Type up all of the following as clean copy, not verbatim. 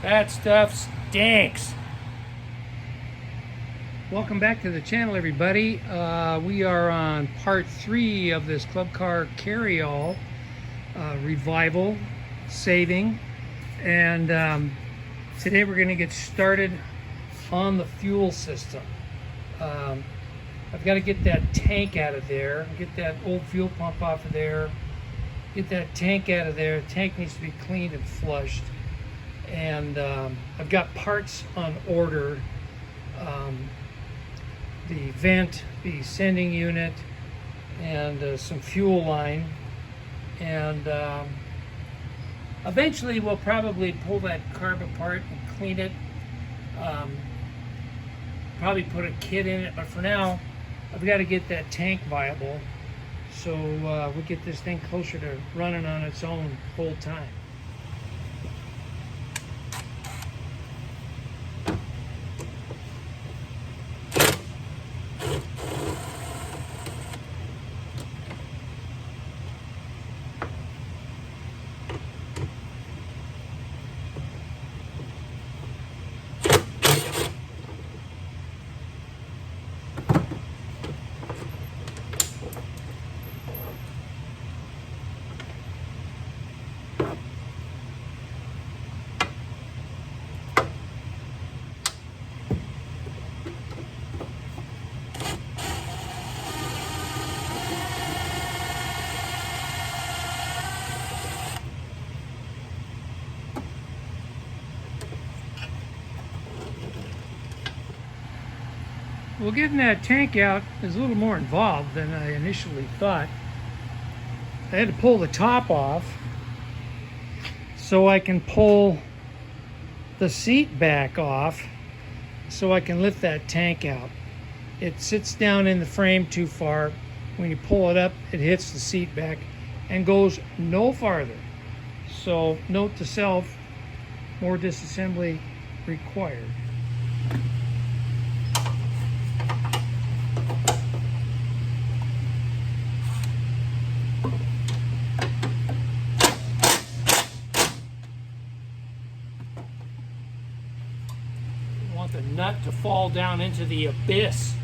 That stuff stinks. Welcome back to the channel, everybody. We are on part 3 of this club car Carryall revival, saving. And today we're going to get started on the fuel system. I've got to get that tank out of there, get that old fuel pump off of there, get that tank out of there. The tank needs to be cleaned and flushed. And I've got parts on order. The vent, the sending unit, and some fuel line. And eventually we'll probably pull that carb apart and clean it. Probably put a kit in it, but for now I've got to get that tank viable so we get this thing closer to running on its own full time. Well, getting that tank out is a little more involved than I initially thought. I had to pull the top off so I can pull the seat back off so I can lift that tank out. It sits down in the frame too far. When you pull it up, it hits the seat back and goes no farther. So note to self, more disassembly required. The nut to fall down into the abyss.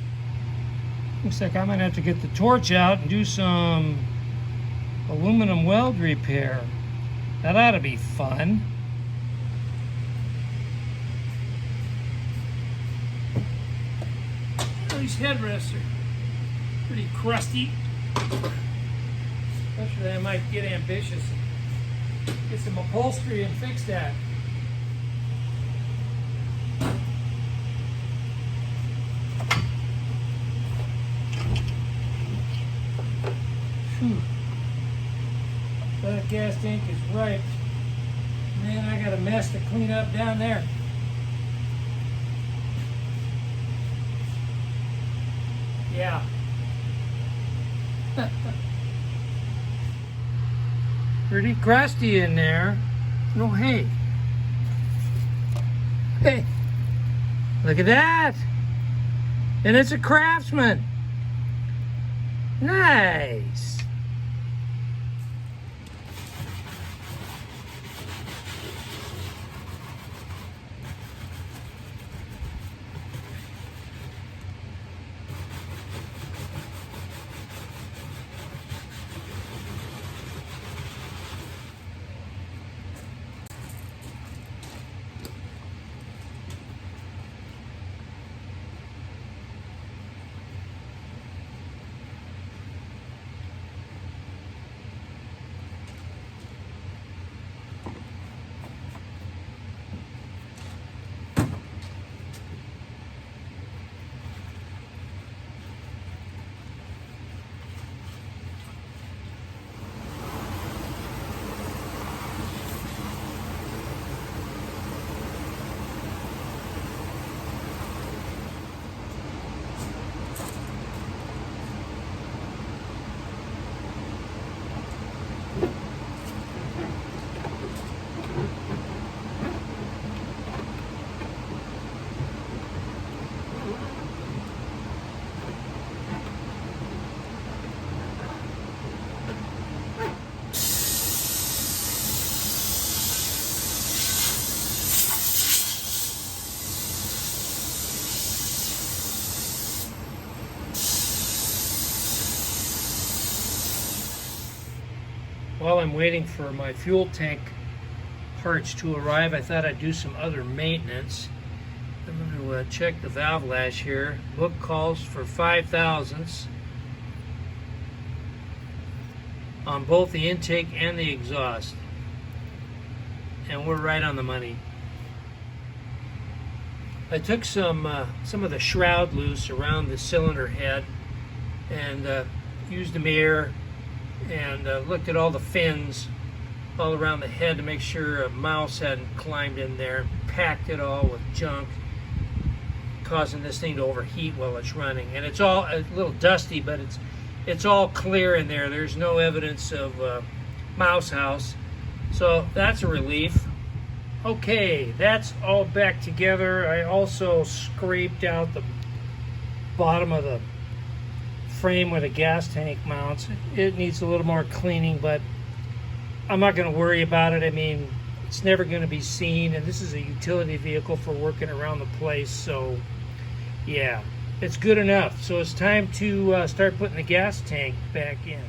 Looks like I'm gonna have to get the torch out and do some aluminum weld repair. That ought to be fun. Well, these headrests are pretty crusty. Especially I might get ambitious and get some upholstery and fix that. That gas tank is ripe. Man, I got a mess to clean up down there. Yeah. Pretty crusty in there. No, hey. Hey. Look at that. And it's a Craftsman. Nice. while I'm waiting for my fuel tank parts to arrive, I thought I'd do some other maintenance. I'm going to check the valve lash here. Book calls for 5 thousandths on both the intake and the exhaust, and we're right on the money. I took some of the shroud loose around the cylinder head and used a mirror and looked at all the fins all around the head to make sure a mouse hadn't climbed in there, packed it all with junk, causing this thing to overheat while it's running. And it's all a little dusty, but it's all clear in there. There's no evidence of mouse house, so that's a relief. Okay, that's all back together. I also scraped out the bottom of the frame where the gas tank mounts. It needs a little more cleaning, but I'm not going to worry about it. I mean, it's never going to be seen, and this is a utility vehicle for working around the place, so yeah, it's good enough. So it's time to start putting the gas tank back in.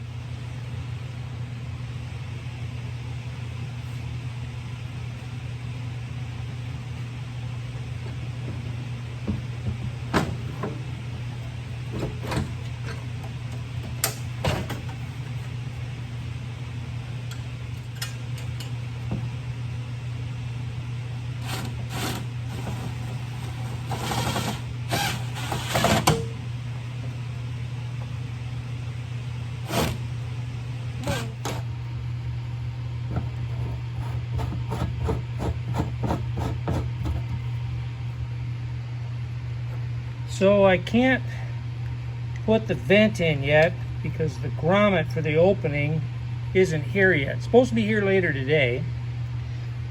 So I can't put the vent in yet because the grommet for the opening isn't here yet. It's supposed to be here later today.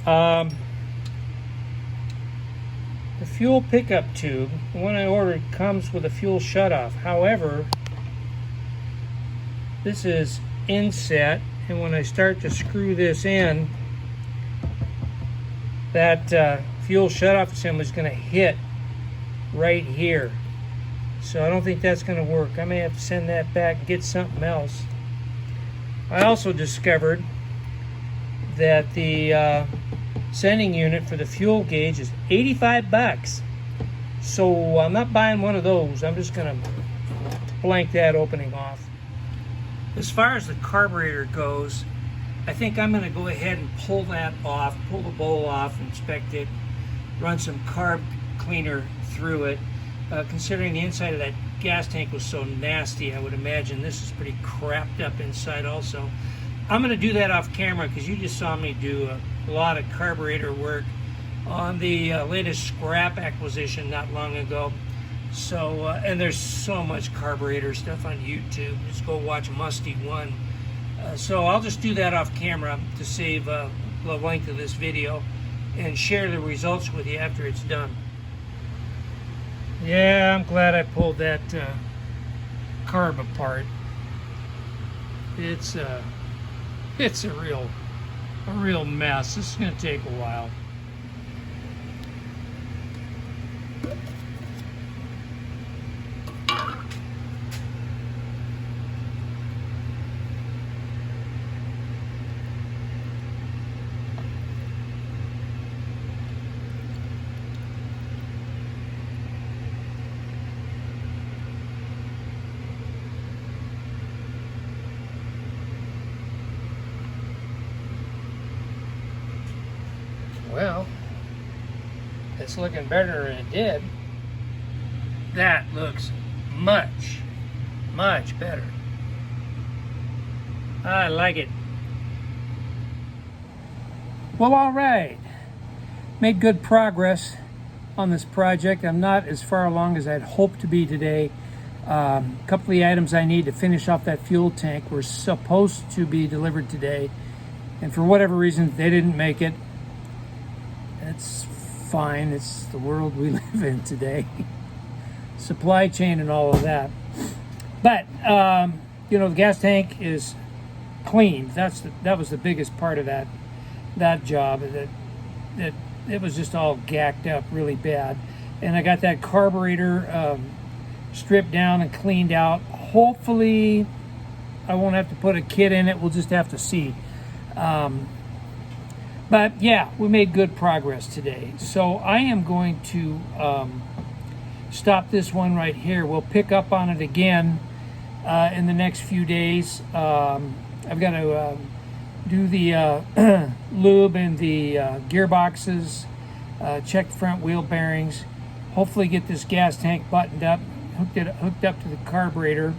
The fuel pickup tube, the one I ordered, comes with a fuel shutoff. However, this is inset, and when I start to screw this in, that fuel shutoff assembly is going to hit right here. So I don't think that's going to work. I may have to send that back and get something else. I also discovered that the sending unit for the fuel gauge is 85 bucks. So I'm not buying one of those. I'm just going to blank that opening off. As far as the carburetor goes, I think I'm going to go ahead and pull that off, pull the bowl off, inspect it, run some carb cleaner through it. Considering the inside of that gas tank was so nasty, I would imagine this is pretty crapped up inside also. I'm going to do that off camera because you just saw me do a lot of carburetor work on the latest scrap acquisition not long ago. So, and there's so much carburetor stuff on YouTube. Just go watch Musty One. So I'll just do that off camera to save the length of this video and share the results with you after it's done. Yeah, I'm glad I pulled that carb apart. It's a real mess. This is going to take a while. Well, it's looking better than it did. That looks much, much better. I like it. Well, all right. Made good progress on this project. I'm not as far along as I'd hoped to be today. A couple of the items I need to finish off that fuel tank were supposed to be delivered today, and for whatever reason, they didn't make it. It's fine. It's the world we live in today. Supply chain and all of that. But, you know, the gas tank is clean. That was the biggest part of that job. That it was just all gacked up really bad. And I got that carburetor stripped down and cleaned out. Hopefully, I won't have to put a kit in it. We'll just have to see. But yeah, we made good progress today. So I am going to stop this one right here. We'll pick up on it again in the next few days. I've got to do the lube and the gearboxes, check the front wheel bearings, hopefully get this gas tank buttoned up, hooked up to the carburetor.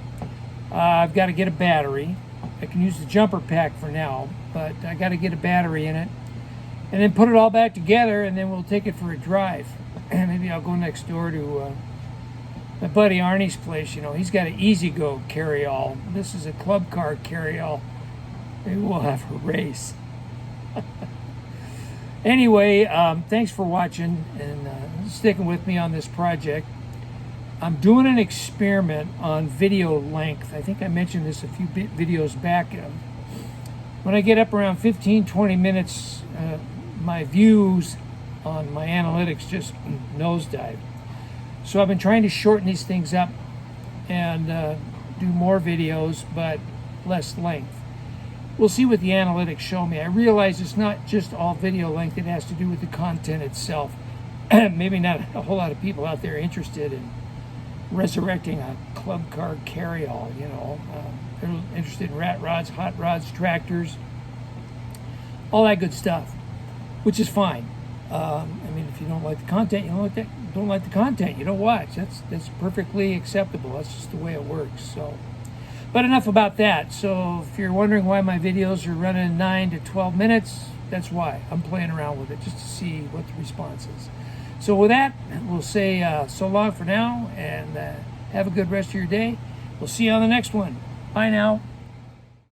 I've got to get a battery. I can use the jumper pack for now, but I got to get a battery in it, and then put it all back together, and then we'll take it for a drive. And maybe I'll go next door to my buddy Arnie's place. You know, he's got an easy-go Carryall. This is a club car Carryall. Maybe we'll have a race. Anyway, thanks for watching and sticking with me on this project. I'm doing an experiment on video length. I think I mentioned this a few videos back. When I get up around 15-20 minutes, my views on my analytics just nosedive. So I've been trying to shorten these things up and do more videos, but less length. We'll see what the analytics show me. I realize it's not just all video length, it has to do with the content itself. Maybe not a whole lot of people out there interested in resurrecting a club car Carryall, you know. They're interested in rat rods, hot rods, tractors, all that good stuff, which is fine. I mean, if you don't like the content, you don't like the content, you don't watch. That's perfectly acceptable. That's just the way it works. So, but enough about that. So if you're wondering why my videos are running 9 to 12 minutes, that's why. I'm playing around with it just to see what the response is. So with that, we'll say so long for now, and have a good rest of your day. We'll see you on the next one. Bye now.